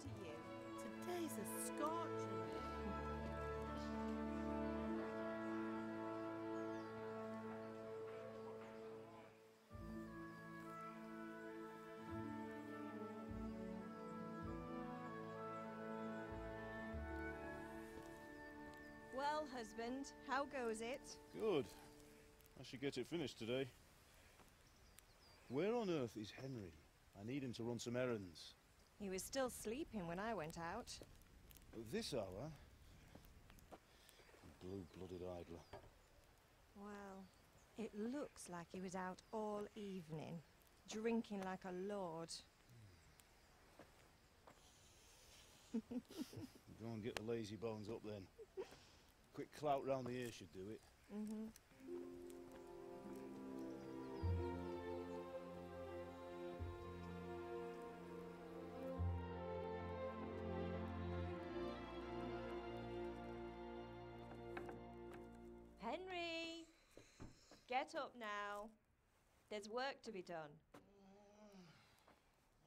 to you. Today's a scorcher. Well, husband, how goes it? Good. I should get it finished today. Where on earth is Henry? I need him to run some errands. He was still sleeping when I went out. At this hour? Blue-blooded idler. Well, it looks like he was out all evening, drinking like a lord. Go and get the lazy bones up then. Quick clout round the ear should do it. Henry! Get up now. There's work to be done.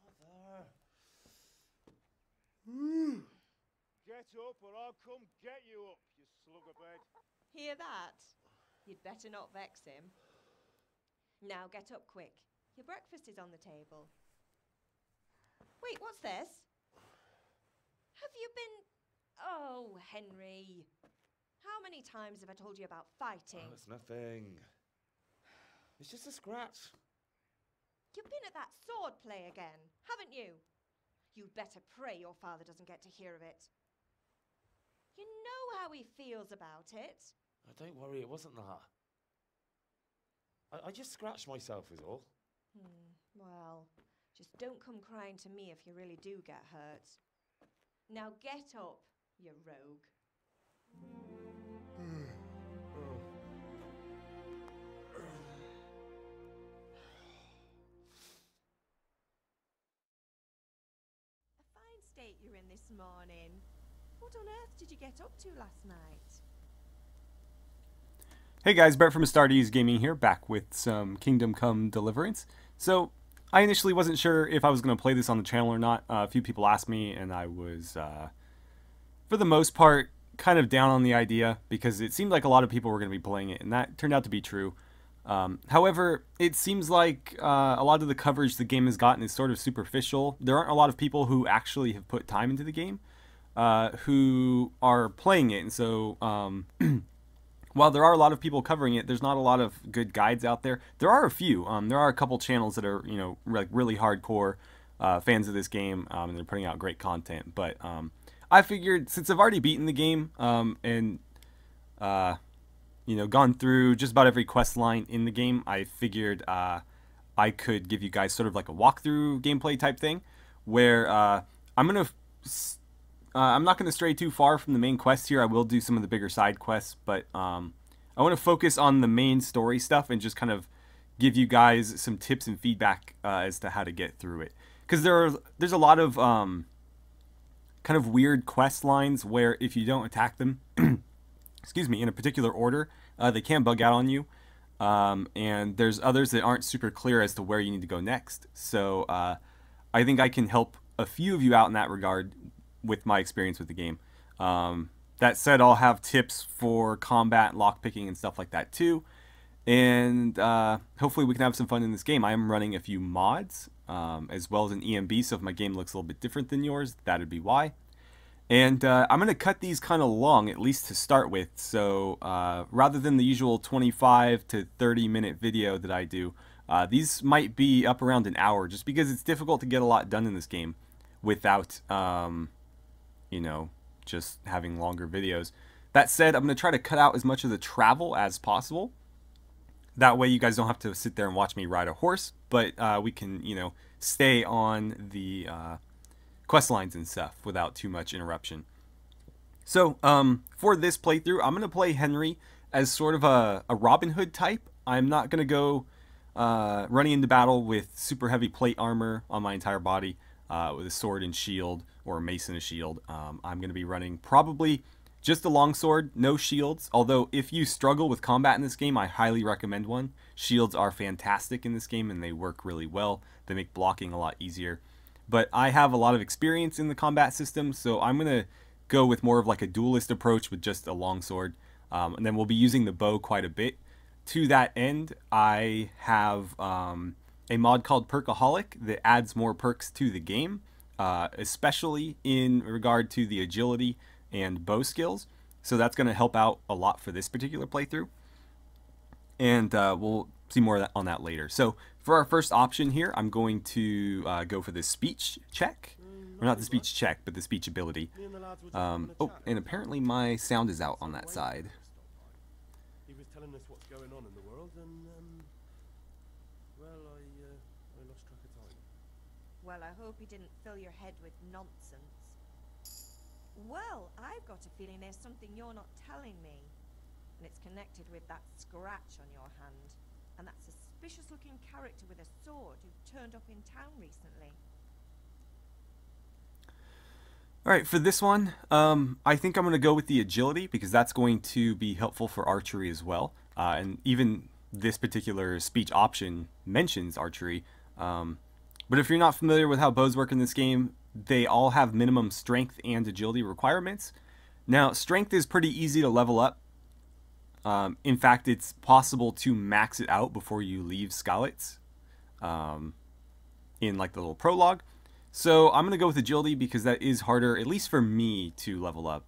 Mother. Get up or I'll come get you up, you slugabed. Hear that? You'd better not vex him. Now get up quick. Your breakfast is on the table. Wait, what's this? Have you been... Oh, Henry. How many times have I told you about fighting? Oh, it's nothing. It's just a scratch. You've been at that sword play again, haven't you? You'd better pray your father doesn't get to hear of it. You know how he feels about it. Oh, don't worry, it wasn't that. I just scratched myself is all. Well, just don't come crying to me if you really do get hurt. Now get up, you rogue. A fine state you're in this morning. What on earth did you get up to last night? Hey guys, Brett from AstartesGaming here, back with some Kingdom Come Deliverance. So, I initially wasn't sure if I was going to play this on the channel or not. A few people asked me, and I was, for the most part, kind of down on the idea, because it seemed like a lot of people were going to be playing it, and that turned out to be true. However, it seems like a lot of the coverage the game has gotten is sort of superficial. There aren't a lot of people who actually have put time into the game, who are playing it, and so... while there are a lot of people covering it, there's not a lot of good guides out there. There are a few. There are a couple channels that are, you know, like really hardcore fans of this game, and they're putting out great content. But I figured, since I've already beaten the game and you know, gone through just about every quest line in the game, I figured I could give you guys sort of like a walkthrough gameplay type thing, where I'm not going to stray too far from the main quest here. I will do some of the bigger side quests, but I want to focus on the main story stuff and just kind of give you guys some tips and feedback as to how to get through it. Because there's a lot of kind of weird quest lines where if you don't attack them, excuse me, in a particular order, they can bug out on you. And there's others that aren't super clear as to where you need to go next. So I think I can help a few of you out in that regard with my experience with the game. That said, I'll have tips for combat, lockpicking, and stuff like that too. And hopefully we can have some fun in this game. I am running a few mods, as well as an EMB, so if my game looks a little bit different than yours, that'd be why. And I'm going to cut these kind of long, at least to start with. So rather than the usual 25 to 30 minute video that I do, these might be up around an hour, just because it's difficult to get a lot done in this game without... you know, just having longer videos. That said, I'm going to try to cut out as much of the travel as possible. That way you guys don't have to sit there and watch me ride a horse, but we can, you know, stay on the quest lines and stuff without too much interruption. So, for this playthrough, I'm going to play Henry as sort of a Robin Hood type. I'm not going to go running into battle with super heavy plate armor on my entire body. With a sword and shield, or a mace and a shield. I'm going to be running probably just a longsword, no shields. Although if you struggle with combat in this game, I highly recommend one. Shields are fantastic in this game and they work really well. They make blocking a lot easier. but I have a lot of experience in the combat system, so I'm going to go with more of like a duelist approach with just a longsword, and then we'll be using the bow quite a bit. To that end, I have a mod called Perkaholic that adds more perks to the game, especially in regard to the agility and bow skills. So that's going to help out a lot for this particular playthrough. And we'll see more on that later. So for our first option here, I'm going to go for the speech check. Or not the speech check, but the speech ability. Oh, and apparently my sound is out on that side. He was telling us what's going on in the world, and well, I lost track of time. Well, I hope he didn't fill your head with nonsense. Well, I've got a feeling there's something you're not telling me. And it's connected with that scratch on your hand. And that suspicious-looking character with a sword who turned up in town recently. Alright, for this one, I think I'm going to go with the agility because that's going to be helpful for archery as well. And even this particular speech option mentions archery. But if you're not familiar with how bows work in this game, they all have minimum strength and agility requirements. Now, strength is pretty easy to level up. In fact, it's possible to max it out before you leave Skalitz in like the little prologue. So I'm going to go with agility because that is harder, at least for me, to level up.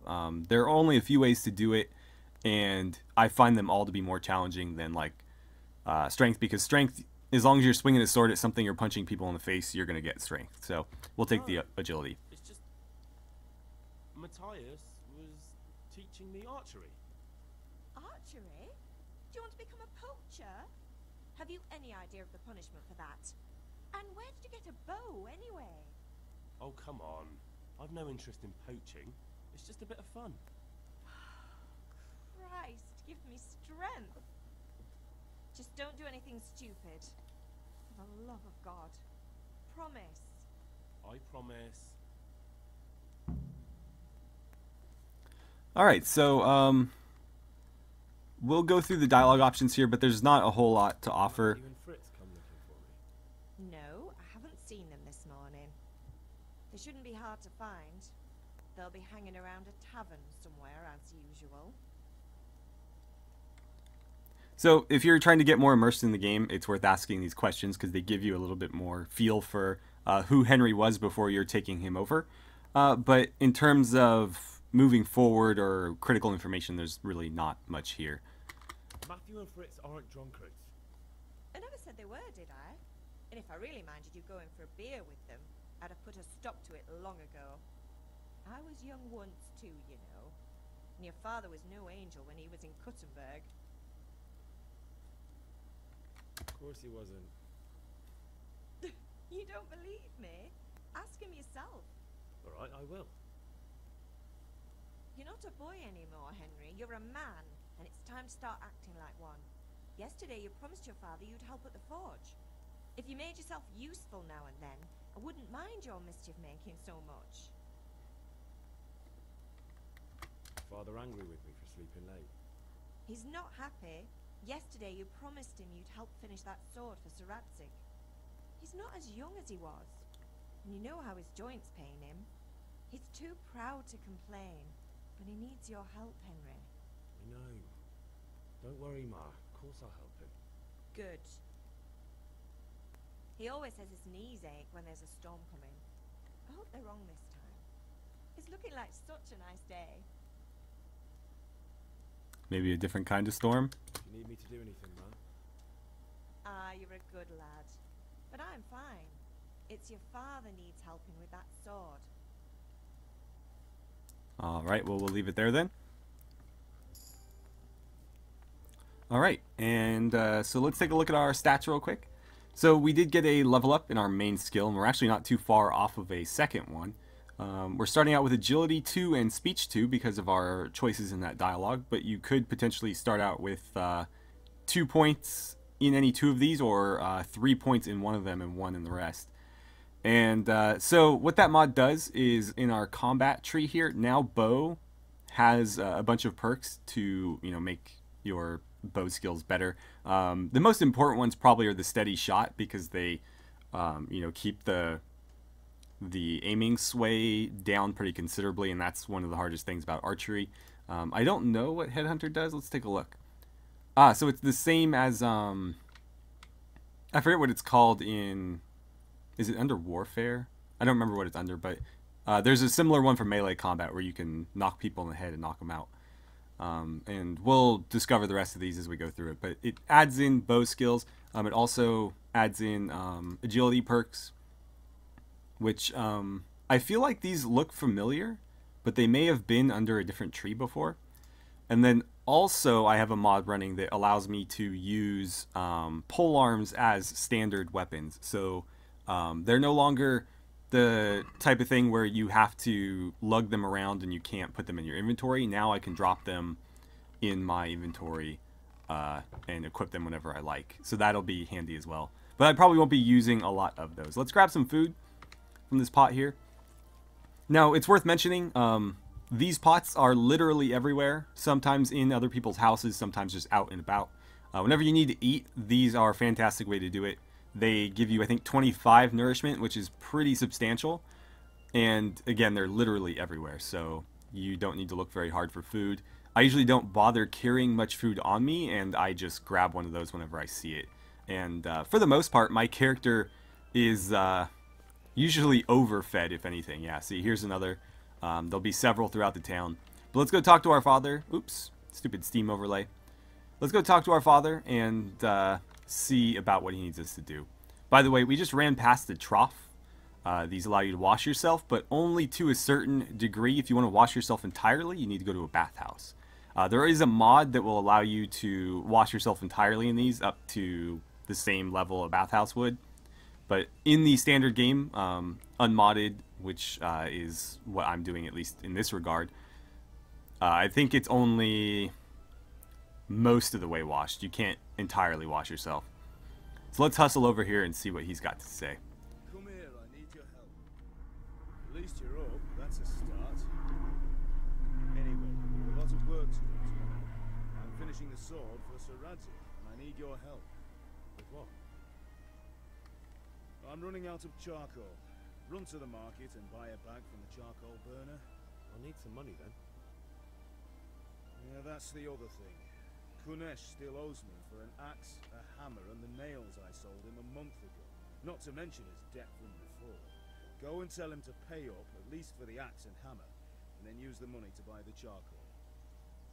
There are only a few ways to do it, and I find them all to be more challenging than like strength, because strength, as long as you're swinging a sword at something or punching people in the face, you're going to get strength. So we'll take the agility. It's just Matthias was teaching me archery. Archery? Do you want to become a poacher? Have you any idea of the punishment for that? And where did you get a bow, anyway? Oh, come on. I've no interest in poaching. It's just a bit of fun. Christ, give me strength. Just don't do anything stupid. For the love of God. Promise. I promise. Alright, so we'll go through the dialogue options here, but there's not a whole lot to offer. You and Fritz come looking for me. No, I haven't seen them this morning. They shouldn't be hard to find. They'll be hanging around a tavern somewhere, as usual. So if you're trying to get more immersed in the game, it's worth asking these questions because they give you a little bit more feel for who Henry was before you're taking him over. But in terms of moving forward or critical information, there's really not much here. Matthew and Fritz aren't drunkards. I never said they were, did I? And if I really minded you going for a beer with them, I'd have put a stop to it long ago. I was young once too, you know. And your father was no angel when he was in Kuttenberg. Of course he wasn't. You don't believe me? Ask him yourself. All right, I will. You're not a boy anymore, Henry. You're a man, and it's time to start acting like one. Yesterday you promised your father you'd help at the forge. If you made yourself useful now and then, I wouldn't mind your mischief-making so much. Father angry with me for sleeping late. He's not happy. Yesterday you promised him you'd help finish that sword for Sir Radzig. He's not as young as he was, and you know how his joints pain him. He's too proud to complain, but he needs your help, Henry. I know. Don't worry, Ma. Of course I'll help him. Good. He always says his knees ache when there's a storm coming. I hope they're wrong this time. It's looking like such a nice day. Maybe a different kind of storm. Do you need me to do anything, Ma? Ah, you're a good lad. But I'm fine. It's your father needs helping with that sword. Alright, well, we'll leave it there then. Alright, and so let's take a look at our stats real quick. So we did get a level up in our main skill, and we're actually not too far off of a second one. We're starting out with Agility 2 and Speech 2 because of our choices in that dialogue, but you could potentially start out with 2 points in any two of these, or 3 points in one of them and 1 in the rest. And so what that mod does is, in our combat tree here, now bow has a bunch of perks to, you know, make your bow skills better. The most important ones probably are the steady shot, because they, you know, keep the the aiming sway down pretty considerably, and that's one of the hardest things about archery. I don't know what Headhunter does. Let's take a look. So it's the same as I forget what it's called in. Is it under Warfare? I don't remember what it's under, but there's a similar one for melee combat where you can knock people in the head and knock them out. And we'll discover the rest of these as we go through it. But it adds in bow skills. It also adds in agility perks, which I feel like these look familiar, but they may have been under a different tree before. And then also I have a mod running that allows me to use pole arms as standard weapons. So they're no longer the type of thing where you have to lug them around and you can't put them in your inventory. Now I can drop them in my inventory and equip them whenever I like. So that'll be handy as well. But I probably won't be using a lot of those. Let's grab some food from this pot here. Now, it's worth mentioning, these pots are literally everywhere. Sometimes in other people's houses, sometimes just out and about. Whenever you need to eat, these are a fantastic way to do it. They give you, I think, 25 nourishment, which is pretty substantial. And again, they're literally everywhere, so you don't need to look very hard for food. I usually don't bother carrying much food on me, and I just grab one of those whenever I see it. And for the most part, my character is usually overfed, if anything. Yeah, see, here's another. There'll be several throughout the town. But let's go talk to our father. Oops, stupid Steam overlay. Let's go talk to our father and see about what he needs us to do. By the way, we just ran past the trough. These allow you to wash yourself, but only to a certain degree. If you want to wash yourself entirely, you need to go to a bathhouse. There is a mod that will allow you to wash yourself entirely in these up to the same level a bathhouse would. But in the standard game, unmodded, which is what I'm doing at least in this regard, I think it's only most of the way washed. You can't entirely wash yourself. So let's hustle over here and see what he's got to say. Come here, I need your help. At least you're up, that's a start. Anyway, we've a lot of work to do tomorrow. I'm finishing the sword for Sir Radzik, and I need your help. With what? I'm running out of charcoal. Run to the market and buy a bag from the charcoal burner. I'll need some money then. Yeah, that's the other thing. Kunesh still owes me for an axe, a hammer, and the nails I sold him a month ago. Not to mention his debt from before. Go and tell him to pay up, at least for the axe and hammer, and then use the money to buy the charcoal.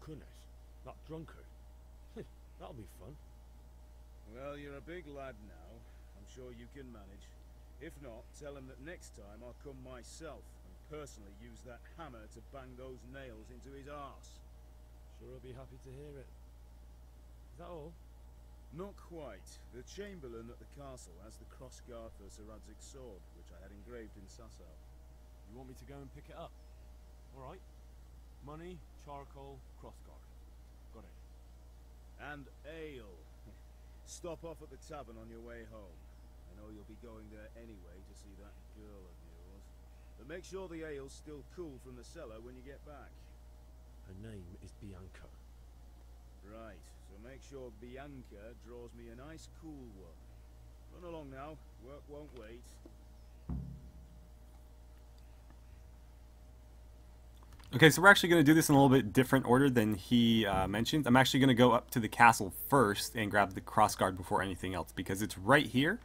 Kunesh? That drunkard? That'll be fun. Well, you're a big lad now. I'm sure you can manage. If not, tell him that next time I'll come myself and personally use that hammer to bang those nails into his arse. Sure, I'll be happy to hear it. Is that all? Not quite. The Chamberlain at the castle has the crossguard for Sir Radzik's sword, which I had engraved in Sasau. You want me to go and pick it up? Alright. Money, charcoal, crossguard. Got it. And ale. Stop off at the tavern on your way home. I know you'll be going there anyway to see that girl of yours. But make sure the ale's still cool from the cellar when you get back. Her name is Bianca. Right, so make sure Bianca draws me a nice cool one. Run along now, work won't wait. Okay, so we're actually going to do this in a little bit different order than he mentioned. I'm actually going to go up to the castle first and grab the crossguard before anything else, because it's right here.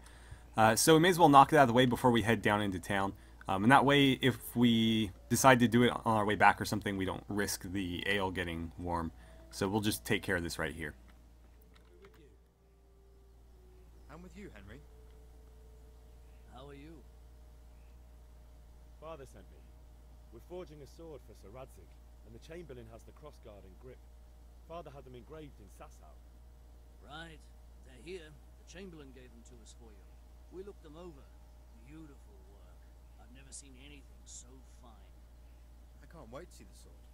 So we may as well knock it out of the way before we head down into town. And that way, if we decide to do it on our way back or something, we don't risk the ale getting warm. So we'll just take care of this right here. I'm with you, Henry. How are you? Father sent me. We're forging a sword for Sir Radzik, and the Chamberlain has the crossguard and grip. Father had them engraved in Sasau. Right. They're here. The Chamberlain gave them to us for you. We looked them over. Beautiful work. I've never seen anything so fine. I can't wait to see the sword.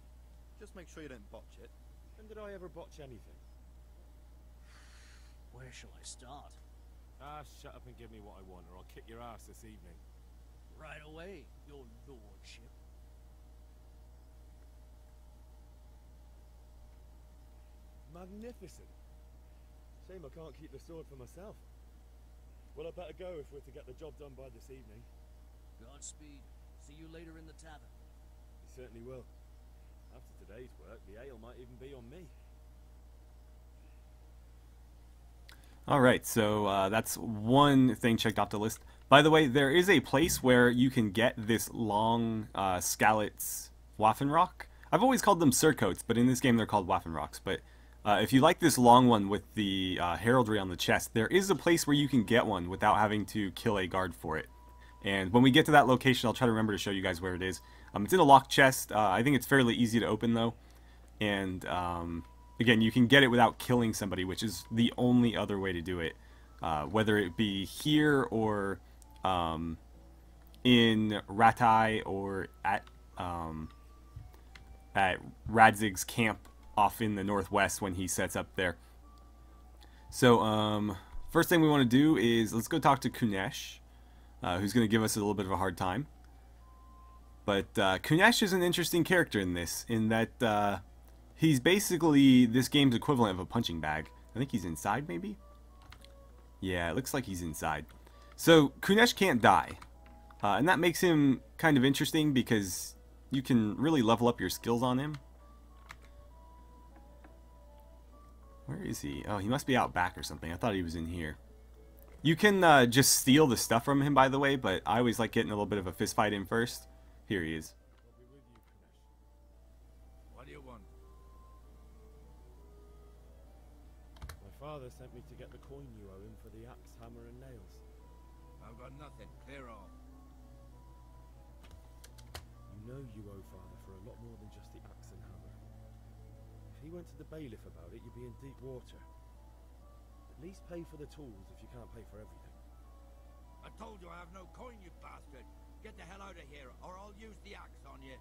Just make sure you don't botch it. When did I ever botch anything? Where shall I start? Ah, shut up and give me what I want, or I'll kick your ass this evening. Right away, your lordship. Magnificent. Shame I can't keep the sword for myself. Well, I better go if we're to get the job done by this evening. Godspeed. See you later in the tavern. You certainly will. After today's work, the ale might even be on me. Alright, so that's one thing checked off the list. By the way, there is a place where you can get this long Skalitz Waffenrock. I've always called them surcoats, but in this game they're called Waffenrocks. But if you like this long one with the heraldry on the chest, there is a place where you can get one without having to kill a guard for it. And when we get to that location, I'll try to remember to show you guys where it is. It's in a locked chest. I think it's fairly easy to open, though. And, again, you can get it without killing somebody, which is the only other way to do it. Whether it be here or in Ratai or at Radzig's camp off in the northwest when he sets up there. So, first thing we want to do is let's go talk to Kunesh, who's going to give us a little bit of a hard time. But Kunesh is an interesting character in this, in that he's basically this game's equivalent of a punching bag. I think he's inside, maybe? Yeah, it looks like he's inside. So, Kunesh can't die. And that makes him kind of interesting because you can really level up your skills on him. Where is he? Oh, he must be out back or something. I thought he was in here. You can just steal the stuff from him, by the way, but I always like getting a little bit of a fist fight in first. Here he is. I'll be with you, Kunesh. What do you want? My father sent me to get the coin you owe him for the axe, hammer, and nails. I've got nothing. Clear off. You know you owe father for a lot more than just the axe and hammer. If he went to the bailiff about it, you'd be in deep water. At least pay for the tools if you can't pay for everything. I told you I have no coin, you bastard. Get the hell out of here, or I'll use the axe on you.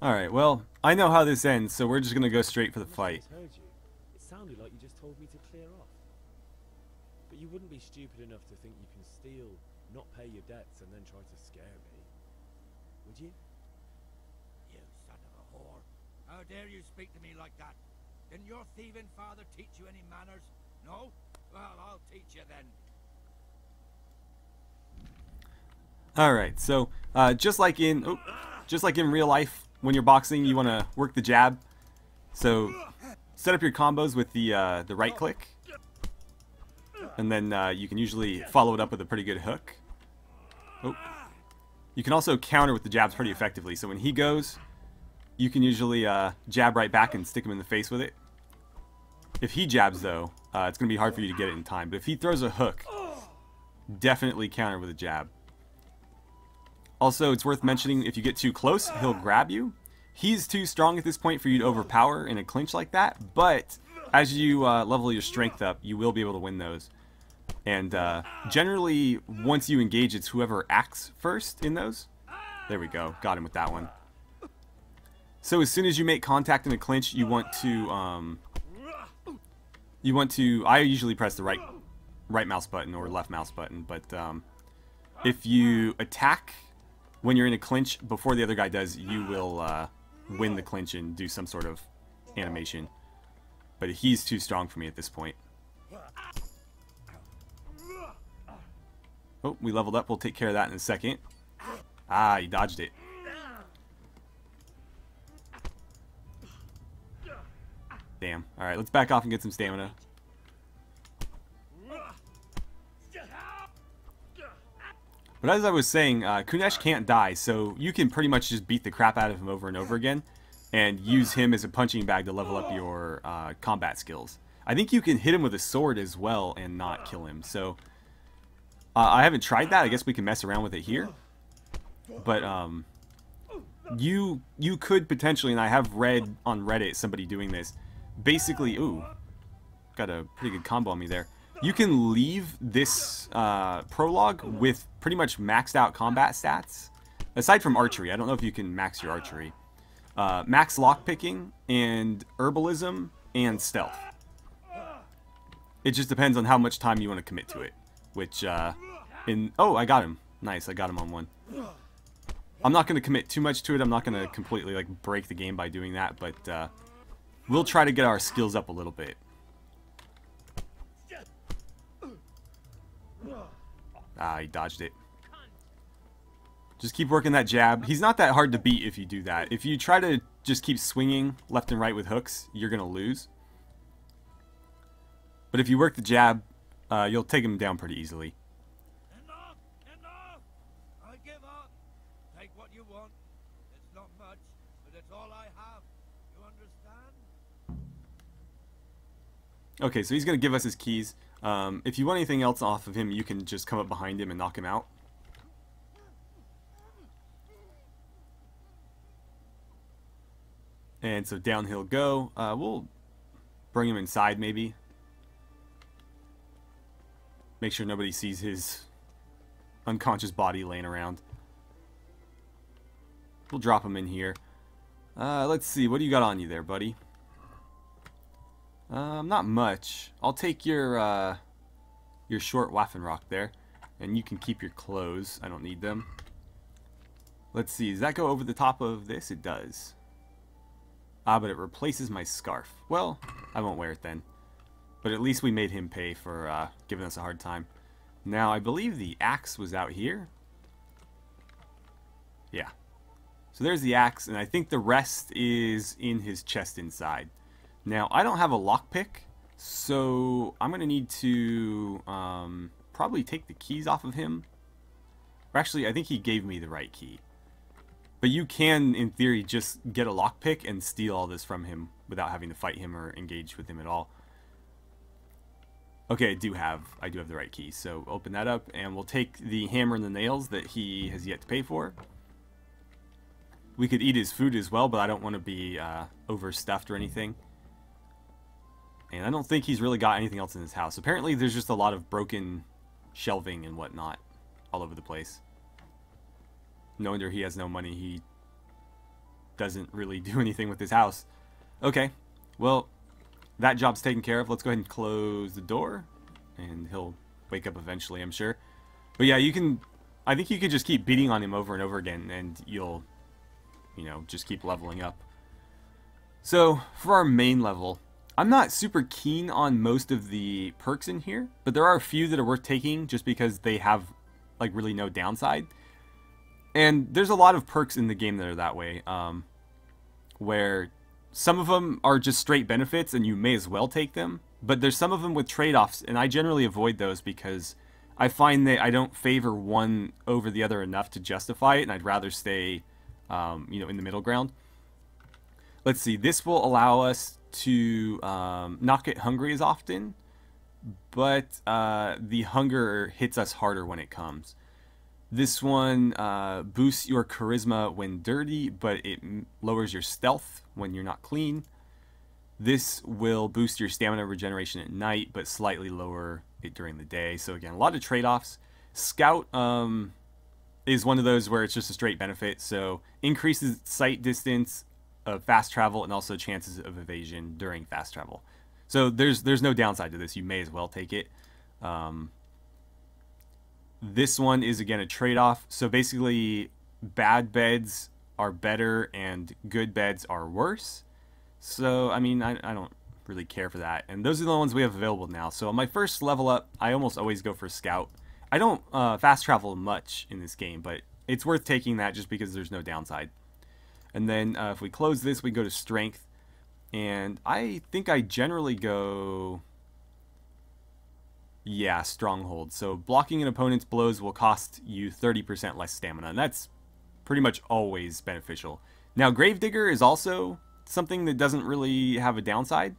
Alright, well, I know how this ends, so we're just going to go straight for the fight. I heard you. It sounded like you just told me to clear off. But you wouldn't be stupid enough to think you can steal, not pay your debts, and then try to scare me. Would you? You son of a whore. How dare you speak to me like that? Didn't your thieving father teach you any manners? No? Well, I'll teach you then. Alright, so just like in real life, when you're boxing, you want to work the jab. So set up your combos with the right click, and then you can usually follow it up with a pretty good hook. Oh. You can also counter with the jabs pretty effectively. So when he goes, you can usually jab right back and stick him in the face with it. If he jabs, though, it's going to be hard for you to get it in time. But if he throws a hook, definitely counter with a jab. Also, it's worth mentioning, if you get too close, he'll grab you. He's too strong at this point for you to overpower in a clinch like that, but as you level your strength up, you will be able to win those. And generally, once you engage, it's whoever acts first in those. There we go. Got him with that one. So as soon as you make contact in a clinch, you want to... I usually press the right mouse button or left mouse button, but if you attack when you're in a clinch before the other guy does, you will win the clinch and do some sort of animation. But he's too strong for me at this point. Oh, we leveled up. We'll take care of that in a second. Ah, he dodged it. Damn. Alright, let's back off and get some stamina. But as I was saying, Kunesh can't die, so you can pretty much just beat the crap out of him over and over again and use him as a punching bag to level up your combat skills. I think you can hit him with a sword as well and not kill him, so I haven't tried that. I guess we can mess around with it here. But you could potentially, and I have read on Reddit somebody doing this, basically, ooh, got a pretty good combo on me there. You can leave this prologue with pretty much maxed out combat stats. Aside from archery, I don't know if you can max your archery. Max lockpicking and herbalism and stealth. It just depends on how much time you want to commit to it. Which, oh, I got him. Nice, I got him on one. I'm not going to commit too much to it. I'm not going to completely like break the game by doing that, but we'll try to get our skills up a little bit. Ah, he dodged it. Just keep working that jab. He's not that hard to beat if you do that. If you try to just keep swinging left and right with hooks, you're going to lose. But if you work the jab, you'll take him down pretty easily. Enough! Enough! I give up. Take what you want. It's not much, but it's all I have. You understand? Okay, so he's going to give us his keys. If you want anything else off of him, you can just come up behind him and knock him out. And so down he'll go. We'll bring him inside maybe. Make sure nobody sees his unconscious body laying around. We'll drop him in here. Let's see, what do you got on you there, buddy? Not much. I'll take your short Waffenrock there, and you can keep your clothes. I don't need them. Let's see, does that go over the top of this? It does. Ah, but it replaces my scarf. Well, I won't wear it then. But at least we made him pay for giving us a hard time. Now, I believe the axe was out here. Yeah. So there's the axe, and I think the rest is in his chest inside. Now, I don't have a lockpick, so I'm going to need to probably take the keys off of him. Or actually, I think he gave me the right key. But you can, in theory, just get a lockpick and steal all this from him without having to fight him or engage with him at all. Okay, I do have the right key, so open that up, and we'll take the hammer and the nails that he has yet to pay for. We could eat his food as well, but I don't want to be overstuffed or anything. And I don't think he's really got anything else in his house. Apparently, there's just a lot of broken shelving and whatnot all over the place. No wonder he has no money. He doesn't really do anything with his house. Okay, well, that job's taken care of. Let's go ahead and close the door, and he'll wake up eventually, I'm sure. But yeah, you can. I think you could just keep beating on him over and over again, and you'll, you know, just keep leveling up. So for our main level, I'm not super keen on most of the perks in here, but there are a few that are worth taking just because they have like really no downside. And there's a lot of perks in the game that are that way, where some of them are just straight benefits and you may as well take them, but there's some of them with trade-offs, and I generally avoid those because I find that I don't favor one over the other enough to justify it, and I'd rather stay, you know, in the middle ground. Let's see, this will allow us to not get hungry as often, but the hunger hits us harder when it comes. This one boosts your charisma when dirty, but it lowers your stealth when you're not clean. This will boost your stamina regeneration at night, but slightly lower it during the day. So again, a lot of trade-offs. Scout is one of those where it's just a straight benefit. So increases sight distance of fast travel and also chances of evasion during fast travel. So there's no downside to this. You may as well take it. This one is, again, a trade-off. So basically, bad beds are better and good beds are worse. So, I mean, I don't really care for that. And those are the ones we have available now. So on my first level up, I almost always go for Scout. I don't fast travel much in this game, but it's worth taking that just because there's no downside. And then if we close this, we go to Strength. And I think I generally go... yeah, Stronghold. So blocking an opponent's blows will cost you 30% less stamina, and that's pretty much always beneficial. Now, Gravedigger is also something that doesn't really have a downside,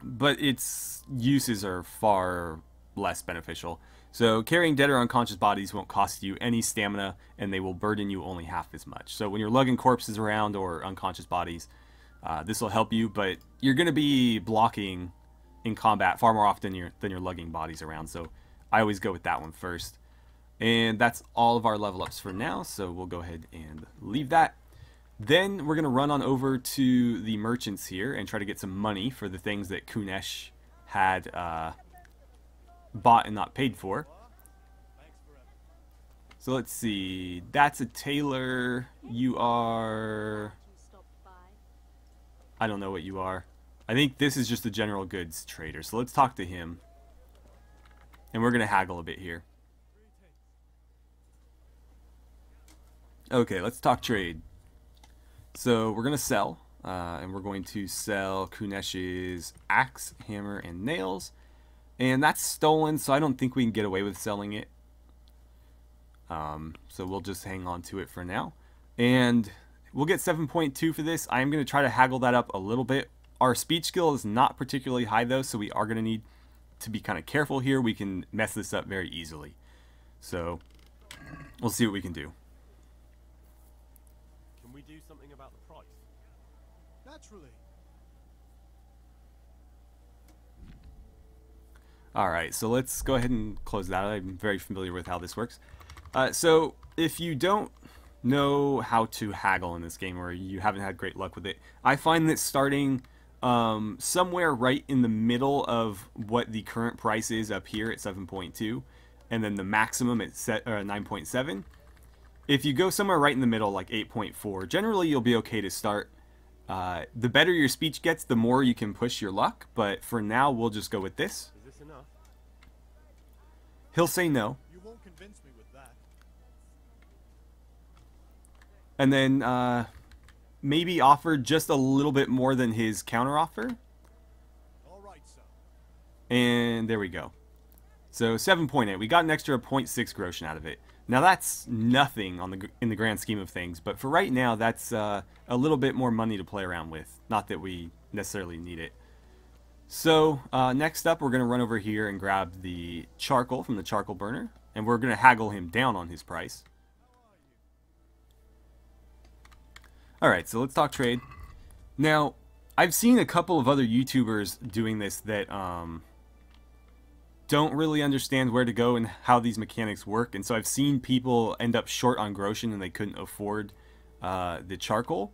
but its uses are far less beneficial. So carrying dead or unconscious bodies won't cost you any stamina, and they will burden you only half as much. So when you're lugging corpses around or unconscious bodies, this will help you, but you're going to be blocking in combat far more often than you're lugging bodies around, so I always go with that one first. And that's all of our level ups for now, so we'll go ahead and leave that. Then we're going to run on over to the merchants here and try to get some money for the things that Kunesh had bought and not paid for. So let's see, that's a tailor. You are... I don't know what you are. I think this is just a general goods trader, so let's talk to him. And we're going to haggle a bit here. Okay, let's talk trade. So we're going to sell, and we're going to sell Kunesh's axe, hammer, and nails. And that's stolen, so I don't think we can get away with selling it. So we'll just hang on to it for now. And we'll get 7.2 for this. I'm going to try to haggle that up a little bit. Our speech skill is not particularly high, though, so we are going to need to be kind of careful here. We can mess this up very easily. So we'll see what we can do. Can we do something about the price? Naturally. Alright, so let's go ahead and close that. I'm very familiar with how this works. So if you don't know how to haggle in this game, or you haven't had great luck with it, I find that starting somewhere right in the middle of what the current price is up here at 7.2, and then the maximum at 9.7, if you go somewhere right in the middle, like 8.4, generally you'll be okay to start. The better your speech gets, the more you can push your luck, but for now we'll just go with this. Is this enough? He'll say no. You won't convince me with that. And then maybe offer just a little bit more than his counteroffer. All right, sir. And there we go. So 7.8. We got an extra 0.6 groschen out of it. Now that's nothing in the grand scheme of things, but for right now that's a little bit more money to play around with. Not that we necessarily need it. So next up we're going to run over here and grab the charcoal from the charcoal burner, and we're going to haggle him down on his price. Alright, so let's talk trade. Now, I've seen a couple of other YouTubers doing this that don't really understand where to go and how these mechanics work, and so I've seen people end up short on groschen and they couldn't afford the charcoal.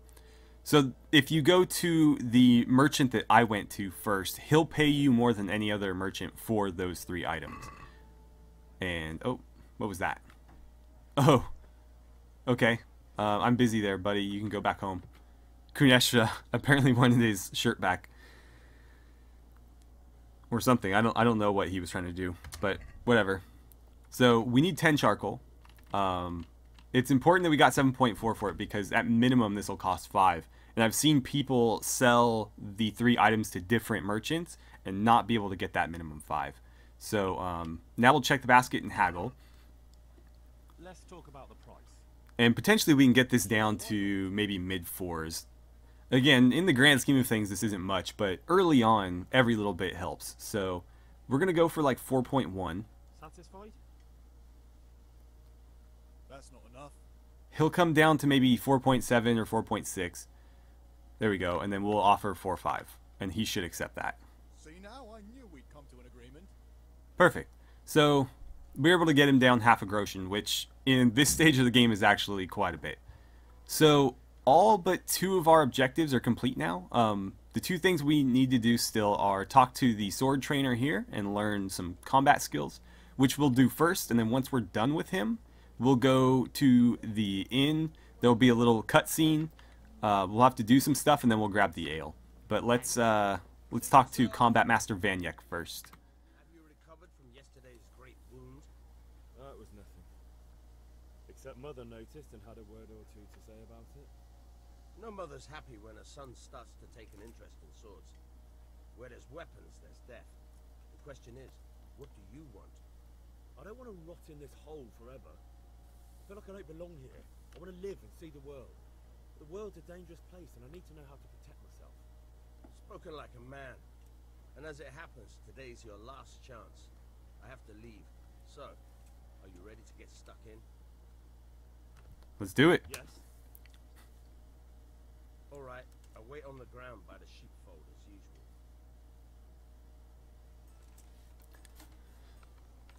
So if you go to the merchant that I went to first, he'll pay you more than any other merchant for those 3 items. And, oh, what was that? Oh, okay. I'm busy there, buddy. You can go back home. Kunesh apparently wanted his shirt back. Or something. I don't know what he was trying to do, but whatever. So we need 10 charcoal. It's important that we got 7.4 for it because at minimum this will cost 5. And I've seen people sell the 3 items to different merchants and not be able to get that minimum 5. So now we'll check the basket and haggle. Let's talk about the price. And potentially we can get this down to maybe mid-4s. Again, in the grand scheme of things, this isn't much, but early on, every little bit helps. So we're going to go for like 4.1. Satisfied? That's not enough. He'll come down to maybe 4.7 or 4.6. There we go, and then we'll offer 4.5, and he should accept that. See now, I knew we'd come to an agreement. Perfect. So we're able to get him down half a groschen, which in this stage of the game is actually quite a bit. So all but 2 of our objectives are complete now. The 2 things we need to do still are talk to the sword trainer here and learn some combat skills, which we'll do first, and then once we're done with him, we'll go to the inn. There'll be a little cutscene. We'll have to do some stuff, and then we'll grab the ale. But let's talk to Combat Master Vanyek first. Have you recovered from yesterday's great wound? It was nothing. Except Mother noticed and had a word or 2 to say about it. No mother's happy when her son starts to take an interest in swords. Where there's weapons, there's death. The question is, what do you want? I don't want to rot in this hole forever. I feel like I don't belong here. I want to live and see the world. The world's a dangerous place and I need to know how to protect myself. Spoken like a man. And as it happens, today's your last chance. I have to leave. So, are you ready to get stuck in? Let's do it. Yes. Alright, I'll wait on the ground by the sheepfold as usual.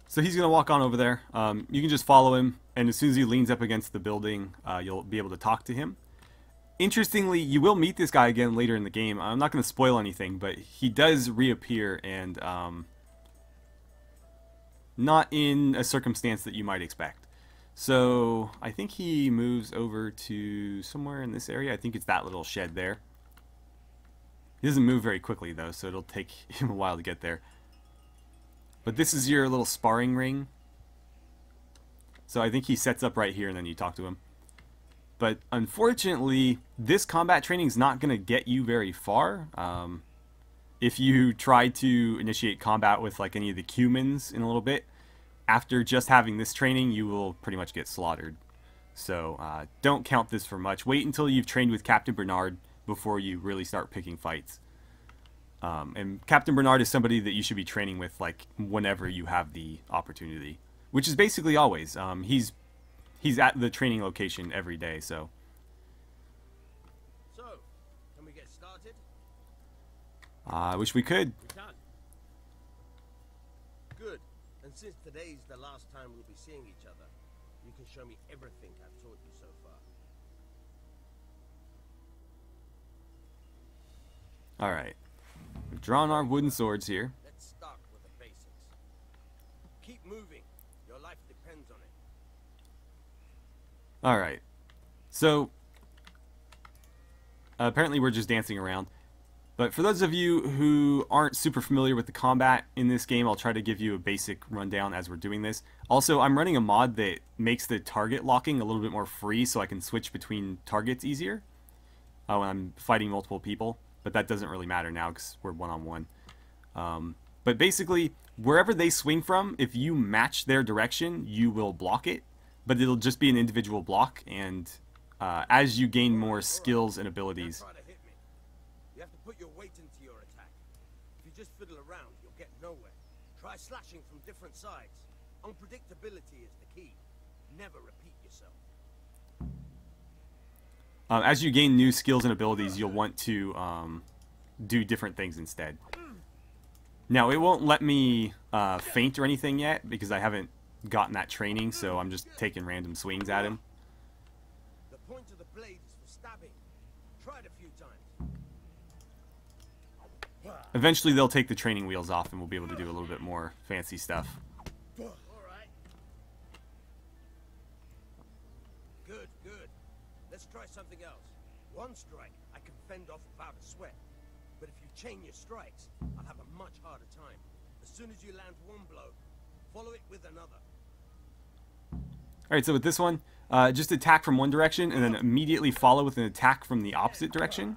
So he's going to walk on over there. You can just follow him, and as soon as he leans up against the building, you'll be able to talk to him. Interestingly, you will meet this guy again later in the game. I'm not going to spoil anything, but he does reappear, and not in a circumstance that you might expect. So I think he moves over to somewhere in this area. I think it's that little shed there. He doesn't move very quickly, though, so it'll take him a while to get there. But this is your little sparring ring. So I think he sets up right here, and then you talk to him. But unfortunately, this combat training is not going to get you very far. If you try to initiate combat with like any of the humans in a little bit, after just having this training, you will pretty much get slaughtered. So don't count this for much. Wait until you've trained with Captain Bernard before you really start picking fights. And Captain Bernard is somebody that you should be training with like whenever you have the opportunity, which is basically always. He's at the training location every day, so. So, can we get started? I wish we could. We can. Good. And since today's the last time we'll be seeing each other, you can show me everything I've taught you so far. Alright. We've drawn our wooden swords here. Let's start with the basics. Keep moving. Your life depends on it. Alright. So, apparently we're just dancing around. But for those of you who aren't super familiar with the combat in this game, I'll try to give you a basic rundown as we're doing this. Also, I'm running a mod that makes the target locking a little bit more free so I can switch between targets easier when I'm fighting multiple people. But that doesn't really matter now because we're one-on-one. But basically, wherever they swing from, if you match their direction, you will block it. But it'll just be an individual block, and as you gain more skills and abilities... You have to put your weight into your attack. If you just fiddle around, you'll get nowhere. Try slashing from different sides. Unpredictability is the key. Never repeat yourself. As you gain new skills and abilities, you'll want to do different things instead. Now, it won't let me feint or anything yet, because I haven't gotten that training, so I'm just taking random swings at him. The point of the blade is for stabbing. Try it a few times. Eventually, they'll take the training wheels off, and we'll be able to do a little bit more fancy stuff. All right. Good, good. Let's try something else. One strike, I can fend off without a sweat. But if you chain your strikes, I'll have a much harder time. As soon as you land one blow, follow it with another. Alright, so with this one, just attack from one direction, and then immediately follow with an attack from the opposite direction.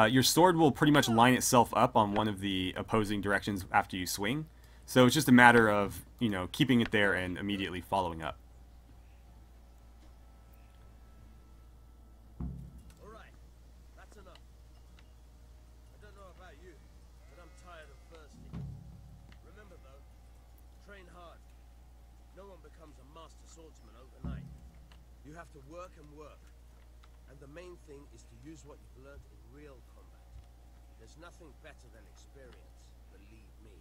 Your sword will pretty much line itself up on one of the opposing directions after you swing. So it's just a matter of, you know, keeping it there and immediately following up. Alright, that's enough. I don't know about you, but I'm tired and thirsty. Remember though, train hard. No one becomes a master swordsman overnight. You have to work and work. And the main thing is to use what you've learned in real combat. There's nothing better than experience, believe me.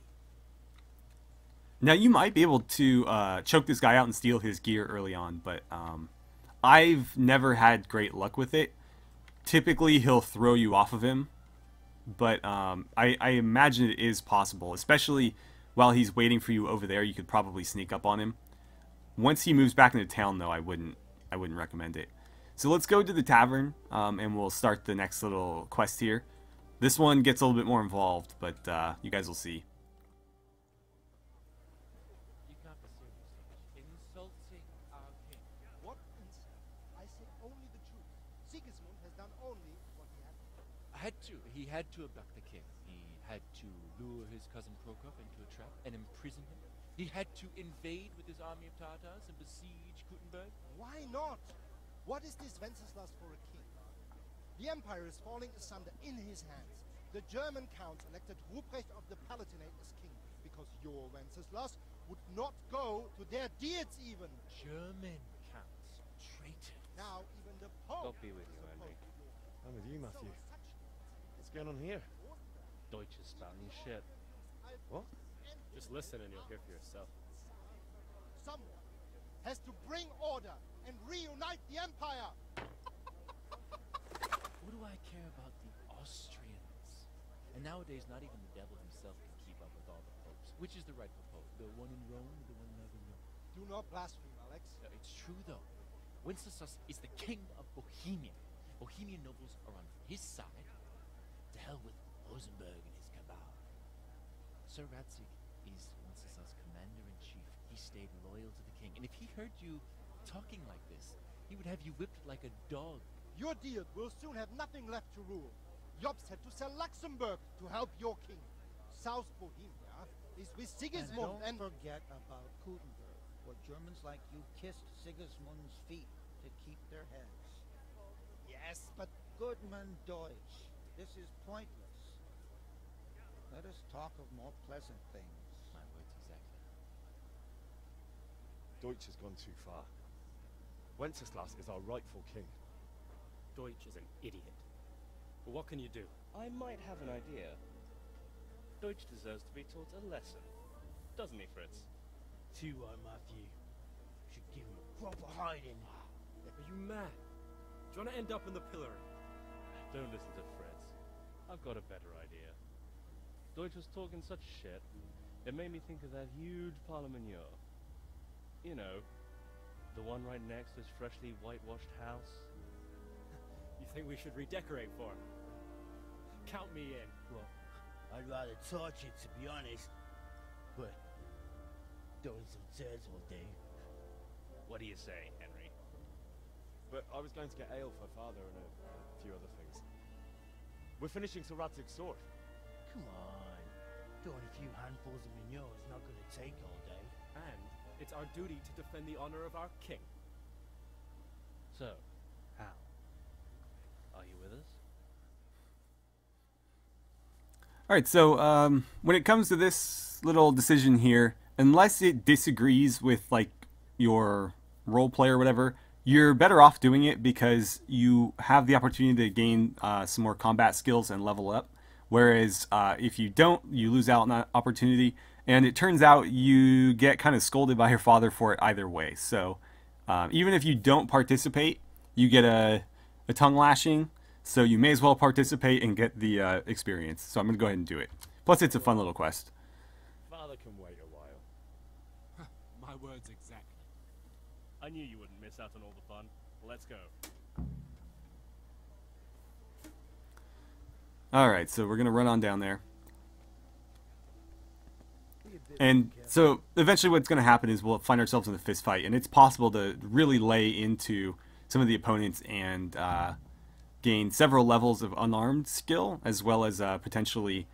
Now, you might be able to choke this guy out and steal his gear early on, but I've never had great luck with it. Typically, he'll throw you off of him, but I imagine it is possible, especially while he's waiting for you over there. You could probably sneak up on him. Once he moves back into town, though, I wouldn't recommend it. So let's go to the tavern, and we'll start the next little quest here. This one gets a little bit more involved, but you guys will see. You can't be serious. Insulting our king. What insult? I said only the truth. Sigismund has done only what he had to. He had to abduct the king. He had to lure his cousin Prokop into a trap and imprison him. He had to invade with his army of Tartars and besiege Gutenberg. Why not? What is this Wenceslas for a king? The empire is falling asunder in his hands. The German counts elected Ruprecht of the Palatinate as king because your Wenceslas would not go to their deeds even. German counts. Traitors. Now even the Pope. God be with you, Henry. I'm with you, Matthew. What's going on here? Deutsche Spanish shit. What? Just listen and you'll hear for yourself. Someone has to bring order and reunite the empire. What do I care about the Austrians? And nowadays, not even the devil himself can keep up with all the popes. Which is the rightful pope? The one in Rome or the one in Avignon? Do not blaspheme, Alex. No, it's true, though. Wenceslas is the king of Bohemia. Bohemian nobles are on his side. To hell with Rosenberg and his cabal. Sir Radzig is Wenceslas' commander-in-chief. He stayed loyal to the king. And if he heard you talking like this, He would have you whipped like a dog. Your deal will soon have nothing left to rule. Jobs had to sell Luxembourg to help your king. South Bohemia is with Sigismund And don't forget about Gutenberg, where Germans like you kissed Sigismund's feet to keep their heads. Yes, but Goodman Deutsch, this is pointless. Let us talk of more pleasant things. My words exactly. Deutsch has gone too far. Wenceslas is our rightful king. Deutsch is an idiot. But what can you do? I might have an idea. Deutsch deserves to be taught a lesson. Doesn't he, Fritz? Too right, Matthew. Should give him a proper hiding. Are you mad? Do you want to end up in the pillory? Don't listen to Fritz. I've got a better idea. Deutsch was talking such shit, it made me think of that huge parliament. You know, the one right next to his freshly whitewashed house. You think we should redecorate for him? Count me in. Well, I'd rather torch it, to be honest. But throwing some turds will do. What do you say, Henry? But I was going to get ale for father and a few other things. We're finishing Sir Radzig's sword. Come on. Throwing a few handfuls of manure is not going to take all day. And it's our duty to defend the honor of our king. So, how? Are you with us? Alright, so when it comes to this little decision here, unless it disagrees with like your role play or whatever, you're better off doing it because you have the opportunity to gain some more combat skills and level up. Whereas if you don't, you lose out on that opportunity. And it turns out you get kind of scolded by your father for it either way. So even if you don't participate, you get a tongue lashing. So you may as well participate and get the experience. So I'm going to go ahead and do it. Plus, it's a fun little quest. Father can wait a while. My words exactly. I knew you wouldn't miss out on all the fun. Let's go. Alright, so we're going to run on down there. And so eventually what's going to happen is we'll find ourselves in a fist fight. And it's possible to really lay into some of the opponents and gain several levels of unarmed skill, as well as potentially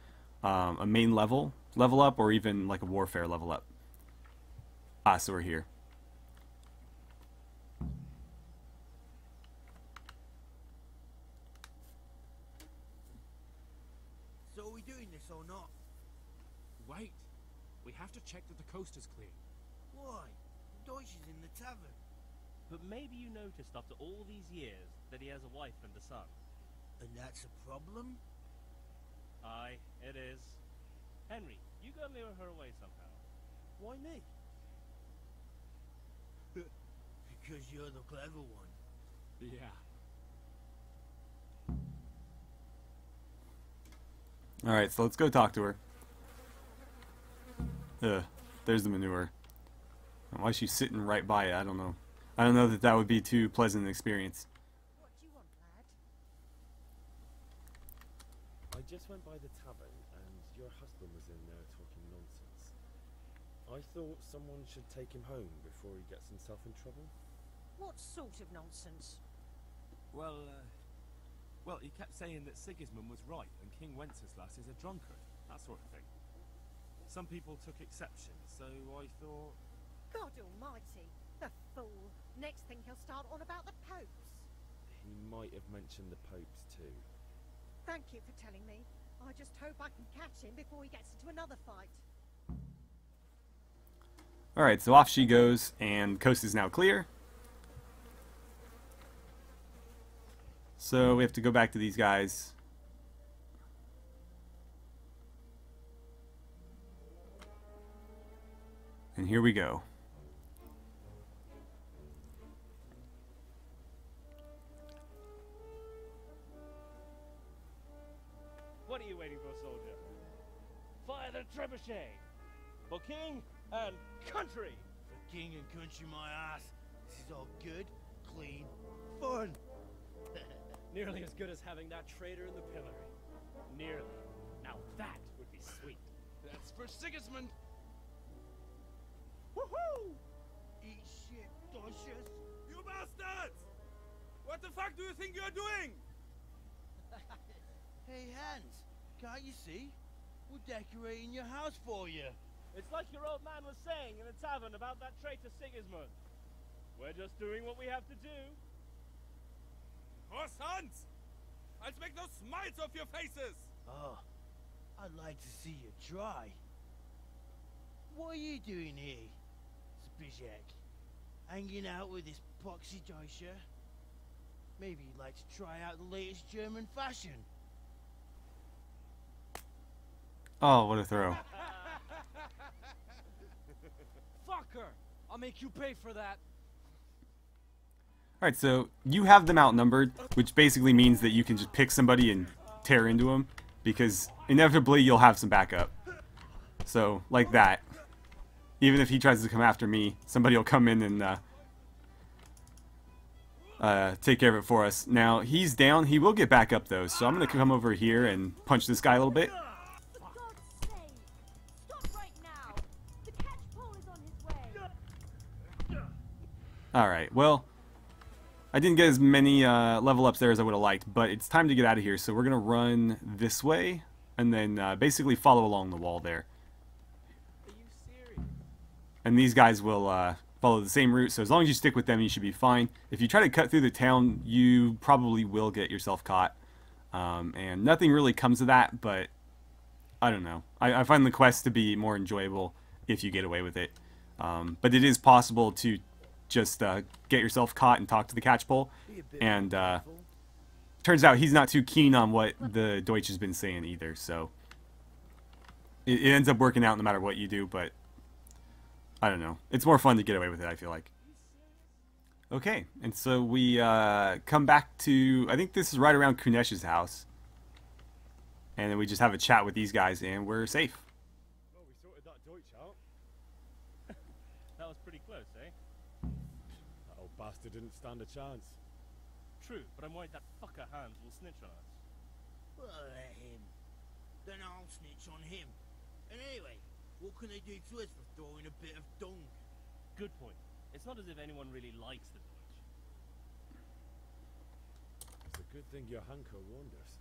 a main level up, or even like a warfare level up. So we're here. So are we doing this or not? Wait. We have to check that the coast is clear. Why? Deutsch is in the tavern. But maybe you noticed after all these years that he has a wife and a son. And that's a problem? Aye, it is. Henry, you gotta lure her away somehow. Why me? Because you're the clever one. Yeah. Alright, so let's go talk to her. There's the manure. Why is she sitting right by it? I don't know. I don't know that that would be too pleasant an experience. What do you want, lad? I just went by the tavern and your husband was in there talking nonsense. I thought someone should take him home before he gets himself in trouble. What sort of nonsense? Well, he kept saying that Sigismund was right and King Wenceslas is a drunkard. That sort of thing. Some people took exception, so I thought... God almighty, the fool. Next thing he'll start on about the popes. He might have mentioned the popes too. Thank you for telling me. I just hope I can catch him before he gets into another fight. Alright, so off she goes, and coast is now clear. So we have to go back to these guys. And here we go. What are you waiting for, soldier? Fire the trebuchet! For king and country! For king and country, my ass. This is all good, clean, fun. Nearly as good as having that traitor in the pillory. Nearly. Now that would be sweet. That's for Sigismund. Woohoo! Eat shit, Docious. You bastards! What the fuck do you think you're doing? Hey, Hans, can't you see? We're decorating your house for you. It's like your old man was saying in the tavern about that traitor Sigismund. We're just doing what we have to do. Croissants! I'll make those smiles off your faces! Oh, I'd like to see you try. What are you doing here, Zbyszek? Hanging out with this poxy Deutscher? Maybe you'd like to try out the latest German fashion. Oh, what a throw. Fucker! I'll make you pay for that. Alright, so you have them outnumbered, which basically means that you can just pick somebody and tear into them, because inevitably you'll have some backup. So, like that. Even if he tries to come after me, somebody will come in and take care of it for us. Now, he's down. He will get back up, though, so I'm going to come over here and punch this guy a little bit. Alright, well, I didn't get as many level ups there as I would have liked, but it's time to get out of here, so we're going to run this way, and then basically follow along the wall there. And these guys will follow the same route, so as long as you stick with them, you should be fine. If you try to cut through the town, you probably will get yourself caught. And nothing really comes of that, but I don't know. I find the quest to be more enjoyable if you get away with it. But it is possible to just get yourself caught and talk to the catchpole. And turns out he's not too keen on what the Deutsch has been saying either, so it ends up working out no matter what you do, but I don't know. It's more fun to get away with it, I feel like. Okay, and so we come back to, I think this is right around Kunesh's house. And then we just have a chat with these guys and we're safe. Well, we sorted that Deutsch out. That was pretty close, eh? That old bastard didn't stand a chance. True, but I'm worried that fucker Hans will snitch on us. Well, let him. Then I'll snitch on him. And anyway, what can they do to us for throwing a bit of dung? Good point. It's not as if anyone really likes the Deutsch. It's a good thing your Hanko warned us.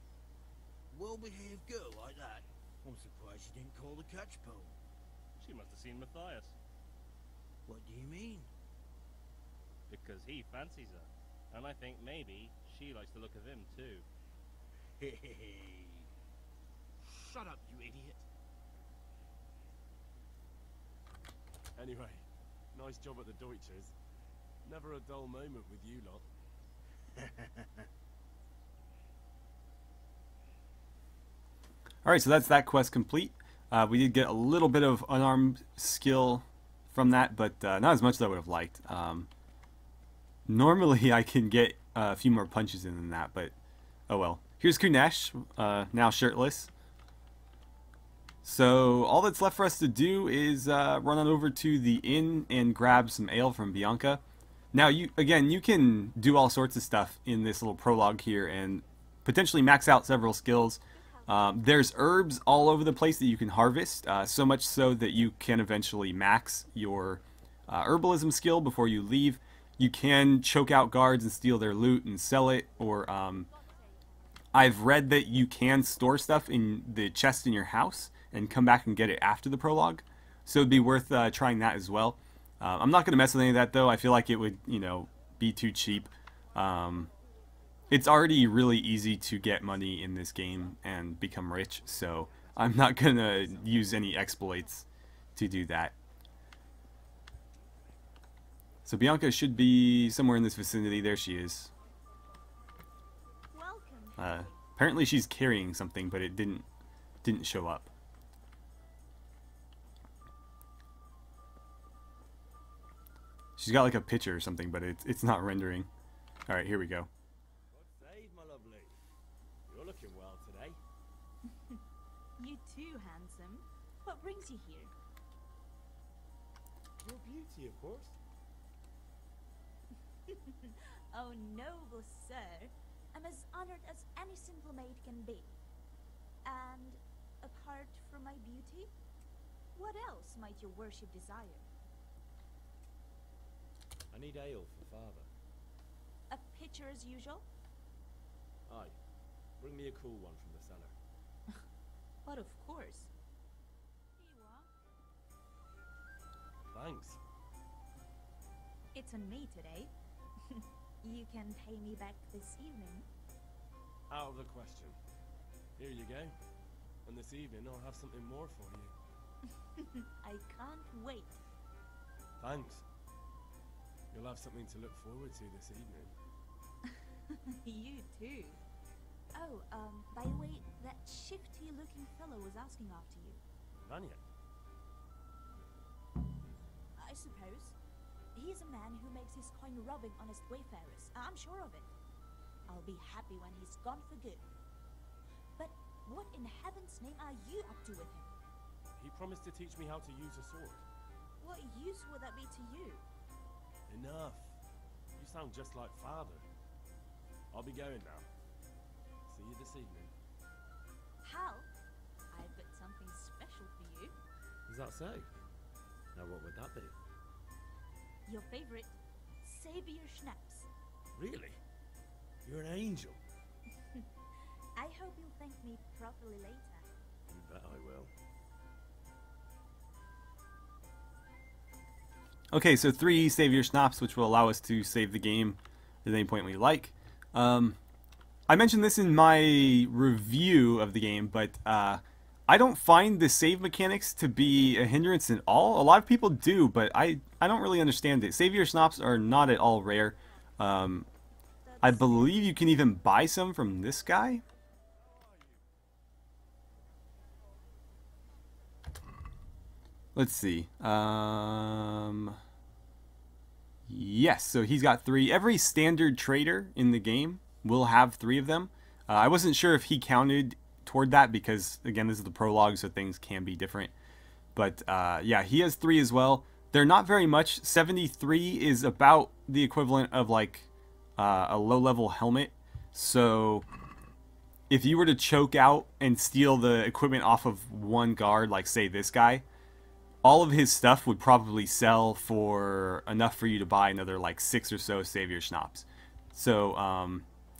Well-behaved girl like that. I'm surprised she didn't call the catchpole. She must have seen Matthias. What do you mean? Because he fancies her. And I think maybe she likes the look of him too. Hey. Shut up, you idiot. Anyway, nice job at the Deutschers. Never a dull moment with you lot. Alright, so that's that quest complete. We did get a little bit of unarmed skill from that, but not as much as I would have liked. Normally I can get a few more punches in than that, but oh well. Here's Kunesh, now shirtless. So all that's left for us to do is run on over to the inn and grab some ale from Bianca. Now, you can do all sorts of stuff in this little prologue here and potentially max out several skills. There's herbs all over the place that you can harvest, so much so that you can eventually max your herbalism skill before you leave. You can choke out guards and steal their loot and sell it, or I've read that you can store stuff in the chest in your house and come back and get it after the prologue, so it'd be worth trying that as well. I'm not going to mess with any of that though. I feel like it would, be too cheap. It's already really easy to get money in this game and become rich, so I'm not going to use any exploits to do that. So Bianca should be somewhere in this vicinity. There she is. Apparently she's carrying something, but it didn't show up. She's got like a picture or something, but it's not rendering. All right, here we go. God save, my lovely. You're looking well today. You too, handsome. What brings you here? Your beauty, of course. Oh, noble sir. I'm as honored as any simple maid can be. And apart from my beauty, what else might your worship desire? I need ale for father. pitcher as usual? Aye. Bring me a cool one from the cellar. But of course. Here you are. Thanks. It's on me today. You can pay me back this evening. Out of the question. Here you go. And this evening I'll have something more for you. I can't wait. Thanks. You'll have something to look forward to this evening. You too. Oh, by the way, that shifty-looking fellow was asking after you. Vanya? I suppose. He's a man who makes his coin robbing honest wayfarers. I'm sure of it. I'll be happy when he's gone for good. But what in heaven's name are you up to with him? He promised to teach me how to use a sword. What use would that be to you? Enough. You sound just like father. I'll be going now. See you this evening. Hal, I've got something special for you. Is that so? Now what would that be? Your favorite Savior Schnapps. Really? You're an angel. I hope you'll thank me properly later. You bet I will. Okay, so 3 Savior Schnapps, which will allow us to save the game at any point we like. I mentioned this in my review of the game, but I don't find the save mechanics to be a hindrance at all. A lot of people do, but I don't really understand it. Savior Schnapps are not at all rare. I believe you can even buy some from this guy. Let's see. Yes, so he's got 3. Every standard trader in the game will have 3 of them. I wasn't sure if he counted toward that because, again, this is the prologue, so things can be different. But, yeah, he has 3 as well. They're not very much. 73 is about the equivalent of, like, a low-level helmet. So if you were to choke out and steal the equipment off of one guard, like, say, this guy, all of his stuff would probably sell for enough for you to buy another like 6 or so Savior Schnapps. So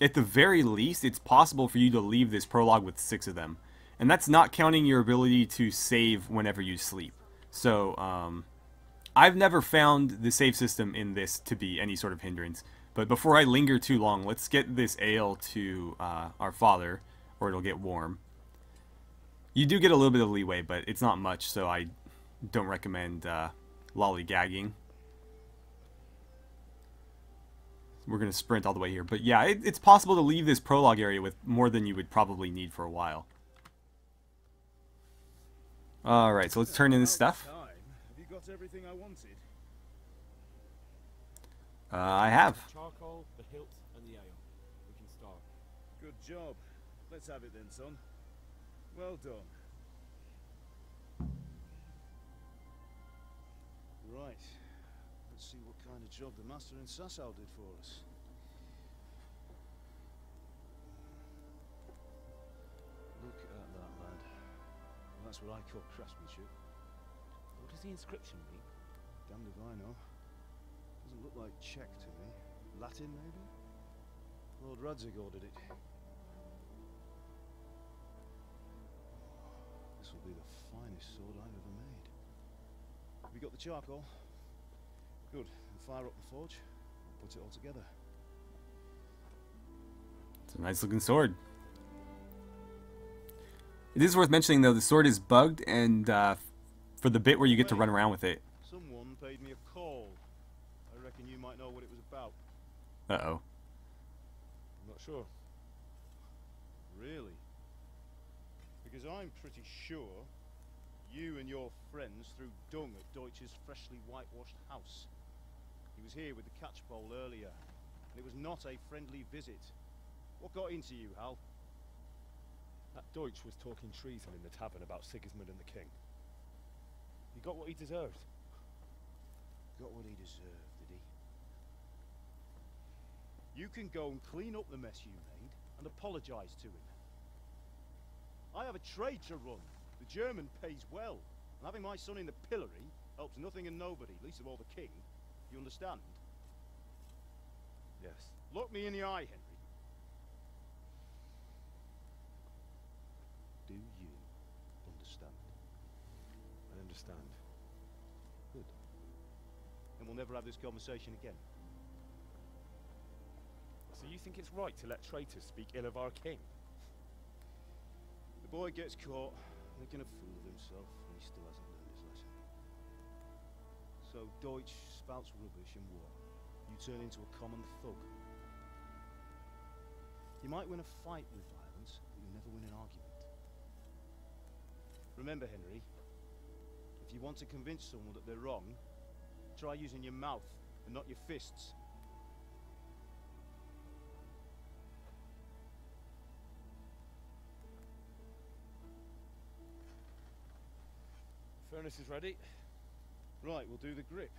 at the very least, it's possible for you to leave this prologue with 6 of them. And that's not counting your ability to save whenever you sleep. So I've never found the save system in this to be any sort of hindrance. But before I linger too long, let's get this ale to our father, or it'll get warm. You do get a little bit of leeway, but it's not much, so I don't recommend lollygagging. We're going to sprint all the way here. But yeah, it's possible to leave this prologue area with more than you would probably need for a while. Alright, so let's turn in this stuff. Have you got everything I wanted? I have. Charcoal, the hilt, and the ale. We can start. Good job. Let's have it then, son. Well done. Right. Let's see what kind of job the master in Sasau did for us. Look at that, lad. Well, that's what I call craftsmanship. What does the inscription mean? Damned if I know. Doesn't look like Czech to me. Latin, maybe? Lord Radzig ordered it. This will be the finest sword I've ever made. Have you got the charcoal? Good. We'll fire up the forge and put it all together. It's a nice looking sword. It is worth mentioning though, the sword is bugged, and for the bit where you get to run around with it. Someone paid me a call. I reckon you might know what it was about. Uh-oh. I'm not sure. Really? Because I'm pretty sure you and your friends threw dung at Deutsch's freshly whitewashed house. He was here with the catchpole earlier, and it was not a friendly visit. What got into you, Hal? That Deutsch was talking treason in the tavern about Sigismund and the king. He got what he deserved. Got what he deserved, did he? You can go and clean up the mess you made and apologize to him. I have a trade to run. The German pays well, and having my son in the pillory helps nothing and nobody, least of all the king. You understand? Yes. Look me in the eye, Henry. Do you understand? I understand. Good. Then we'll never have this conversation again. So you think it's right to let traitors speak ill of our king? The boy gets caught, making a fool of himself, and he still hasn't learned his lesson. So Deutsch spouts rubbish, and what? You turn into a common thug. You might win a fight with violence, but you'll never win an argument. Remember, Henry, if you want to convince someone that they're wrong, try using your mouth and not your fists. Furnace is ready. Right, we'll do the grip.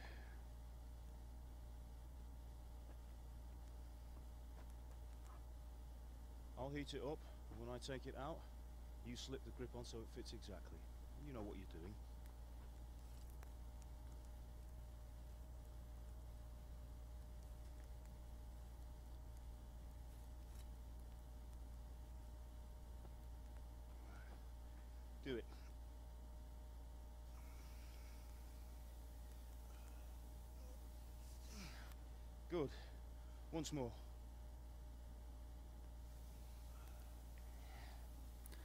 I'll heat it up, and when I take it out, you slip the grip on so it fits exactly. You know what you're doing. Do it. Good. Once more.